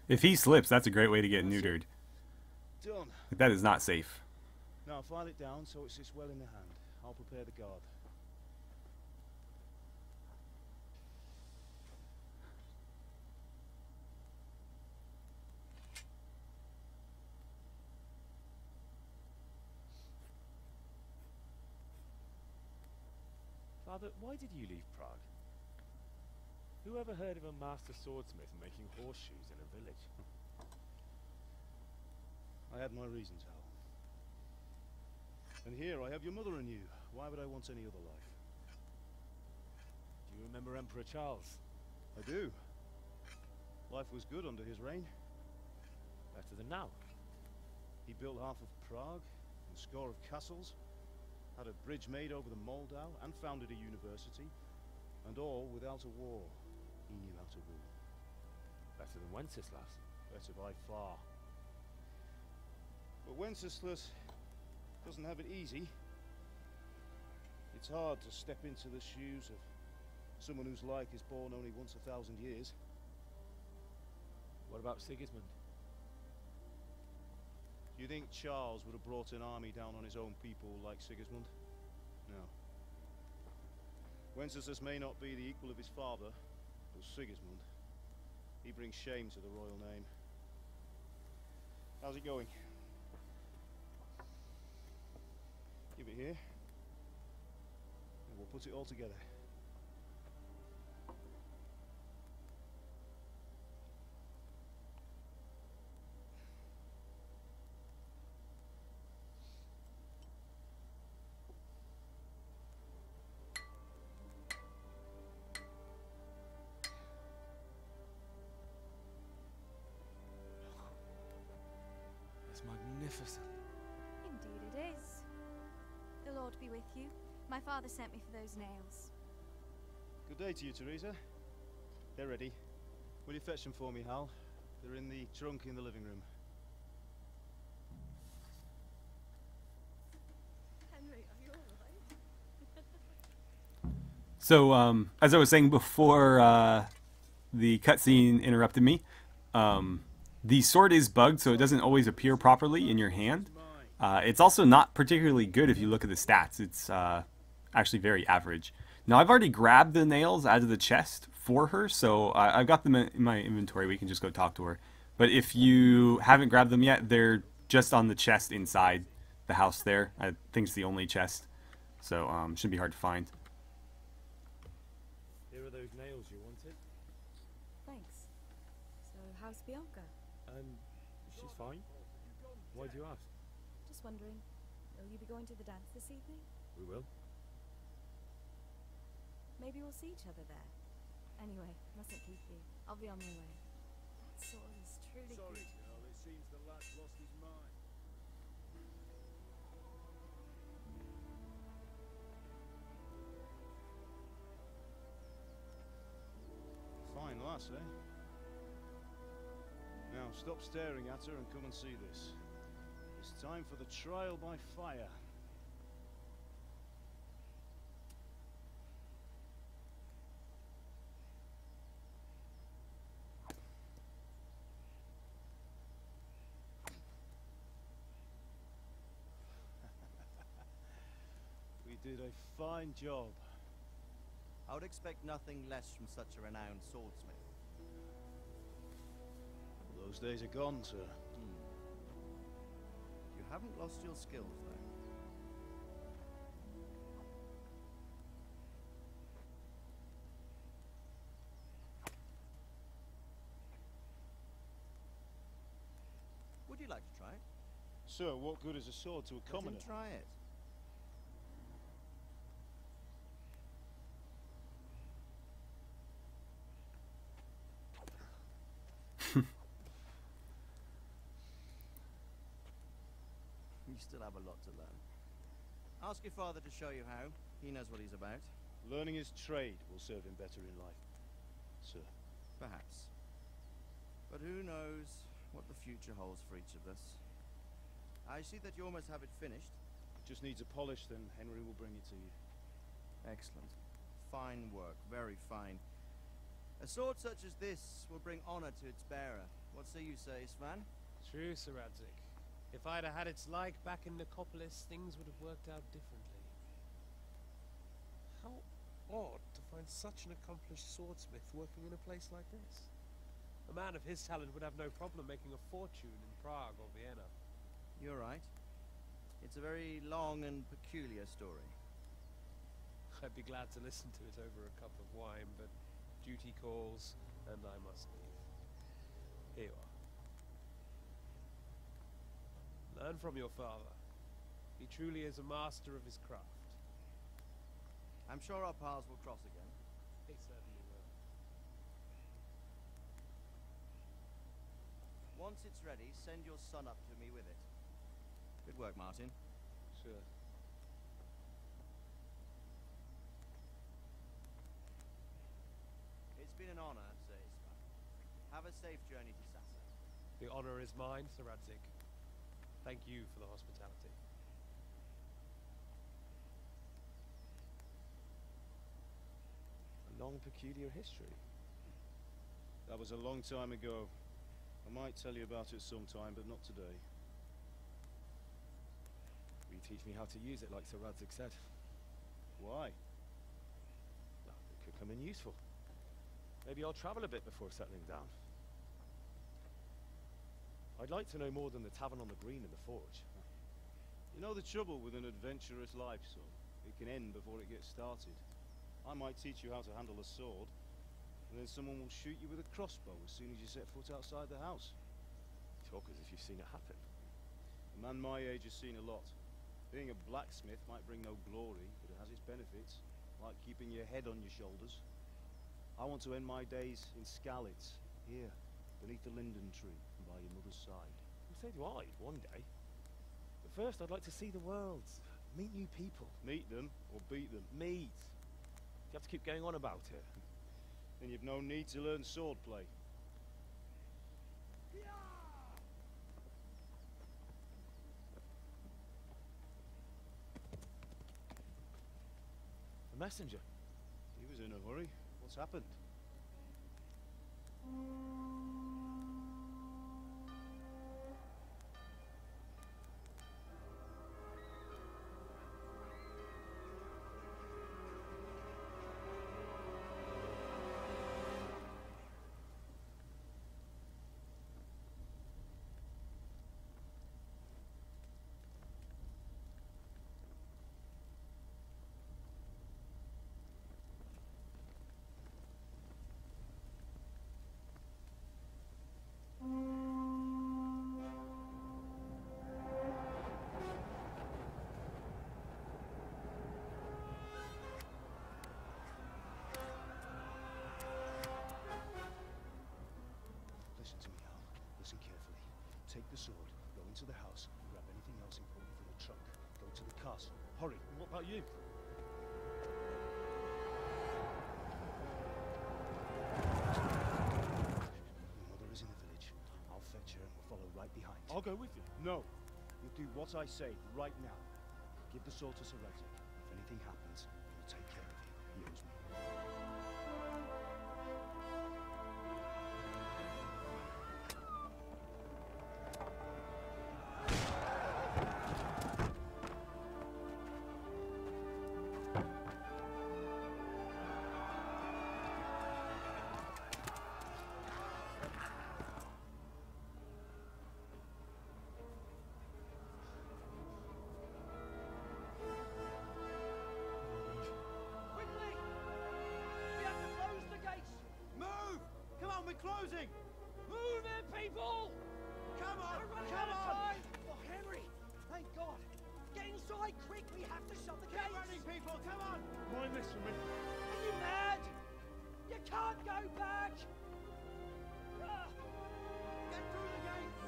If he slips, that's a great way to get neutered. Done. That is not safe. Now file it down so it sits well in the hand. I'll prepare the guard. Father, why did you leave Prague? Who ever heard of a master swordsmith making horseshoes in a village? I had my reasons, Hal. And here I have your mother and you. Why would I want any other life? Do you remember Emperor Charles? I do. Life was good under his reign. Better than now. He built half of Prague, and a score of castles, had a bridge made over the Moldau, and founded a university, and all without a war. He knew how to rule. Better than Wenceslas. Better by far. But Wenceslas doesn't have it easy. It's hard to step into the shoes of someone whose like is born only once 1,000 years. What about Sigismund? Do you think Charles would have brought an army down on his own people like Sigismund? No. Wenceslas may not be the equal of his father, but Sigismund, he brings shame to the royal name. How's it going? Give it here, and we'll put it all together. It's magnificent. Indeed it is. The Lord be with you. My father sent me for those nails. Good day to you, Teresa. They're ready. Will you fetch them for me, Hal? They're in the trunk in the living room. Henry, are you alright? So, as I was saying before the cutscene interrupted me, the sword is bugged, so it doesn't always appear properly in your hand. It's also not particularly good if you look at the stats. It's actually very average. Now, I've already grabbed the nails out of the chest for her, so I've got them in my inventory. We can just go talk to her. But if you haven't grabbed them yet, they're just on the chest inside the house there. I think it's the only chest, so shouldn't be hard to find. Here are those nails you wanted. Thanks. So, how's Bianca? She's fine. Why do you ask? Just wondering, will you be going to the dance this evening? We will. Maybe we'll see each other there. Anyway, mustn't keep you. I'll be on my way. That sword is truly Sorry, good. girl, it seems the lad's lost his mind. pass, eh? Now, stop staring at her and come and see this. It's time for the trial by fire. We did a fine job. I would expect nothing less from such a renowned swordsmith. Those days are gone, sir. You haven't lost your skills, though. Would you like to try it? Sir, what good is a sword to a commoner? Let him try it. You still have a lot to learn. Ask your father to show you how. He knows what he's about. Learning his trade will serve him better in life, sir. Perhaps. But who knows what the future holds for each of us. I see that you almost have it finished. Just needs a polish, then Henry will bring it to you. Excellent. Fine work, very fine. A sword such as this will bring honor to its bearer. What say you, Svan? True, Sir Radzik. If I'd have had its like back in Nicopolis, things would have worked out differently. How odd to find such an accomplished swordsmith working in a place like this. A man of his talent would have no problem making a fortune in Prague or Vienna. You're right. It's a very long and peculiar story. I'd be glad to listen to it over a cup of wine, but duty calls, and I must leave. Here you are. Learn from your father. He truly is a master of his craft. I'm sure our paths will cross again. They certainly will. Once it's ready, send your son up to me with it. Good work, Martin. Sure. It's been an honor, Sir Isma. Have a safe journey to Sassa. The honor is mine, Sir Radzik. Thank you for the hospitality. A long, peculiar history. That was a long time ago. I might tell you about it sometime, but not today. Will you teach me how to use it, like Sir Radzik said? Why? Well, it could come in useful. Maybe I'll travel a bit before settling down. I'd like to know more than the tavern on the green and the forge. You know the trouble with an adventurous life, son? It can end before it gets started. I might teach you how to handle a sword, and then someone will shoot you with a crossbow as soon as you set foot outside the house. Talk as if you've seen it happen. A man my age has seen a lot. Being a blacksmith might bring no glory, but it has its benefits, like keeping your head on your shoulders. I want to end my days in Skalitz, here, beneath the linden tree, and by your mother's side. Well, so do I, one day. But first, I'd like to see the world, meet new people. Meet them, or beat them? Meet. You have to keep going on about it. Then you've no need to learn swordplay. A messenger. He was in a hurry. What's happened? Listen to me, Al. Listen carefully. Take the sword, go into the house, and grab anything else important from the trunk. Go to the castle. Hurry. And what about you? I'll go with you. No. You'll do what I say right now. Give the sword to Sir Radzig. If anything happens, he'll take care of you. He owes me. Closing! Move in, people! Come on! Come on! Oh, Henry! Thank God! Get inside, quick! We have to shut the gates! Get running, people! Come on! Mind this for me. Are you mad? You can't go back! Get through the gates!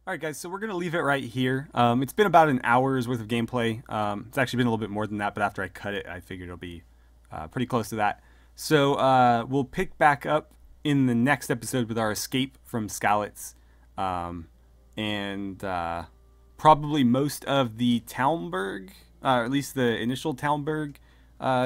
Alright guys, so we're going to leave it right here. It's been about an hour's worth of gameplay. It's actually been a little bit more than that, but after I cut it, I figured it'll be pretty close to that. So we'll pick back up in the next episode with our escape from Skalitz. And probably most of the Talmberg, or at least the initial Talmberg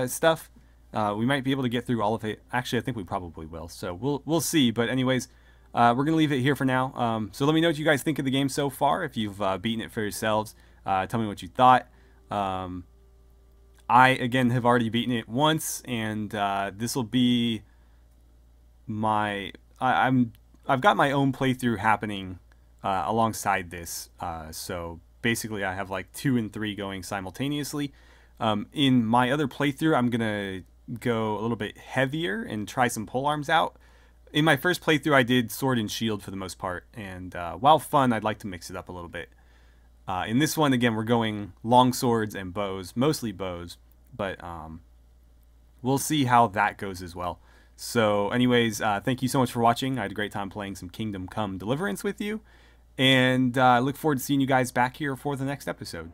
stuff. We might be able to get through all of it. Actually, I think we probably will. So we'll see. But anyways, we're going to leave it here for now. So let me know what you guys think of the game so far. If you've beaten it for yourselves, tell me what you thought. I, again, have already beaten it once. And this will be my... I've got my own playthrough happening alongside this. So basically, I have like 2 and 3 going simultaneously. In my other playthrough, I'm going to go a little bit heavier and try some polearms out. In my first playthrough, I did sword and shield for the most part, and while fun, I'd like to mix it up a little bit. In this one, again, we're going long swords and bows, mostly bows, but we'll see how that goes as well. So anyways, thank you so much for watching. I had a great time playing some Kingdom Come Deliverance with you, and I look forward to seeing you guys back here for the next episode.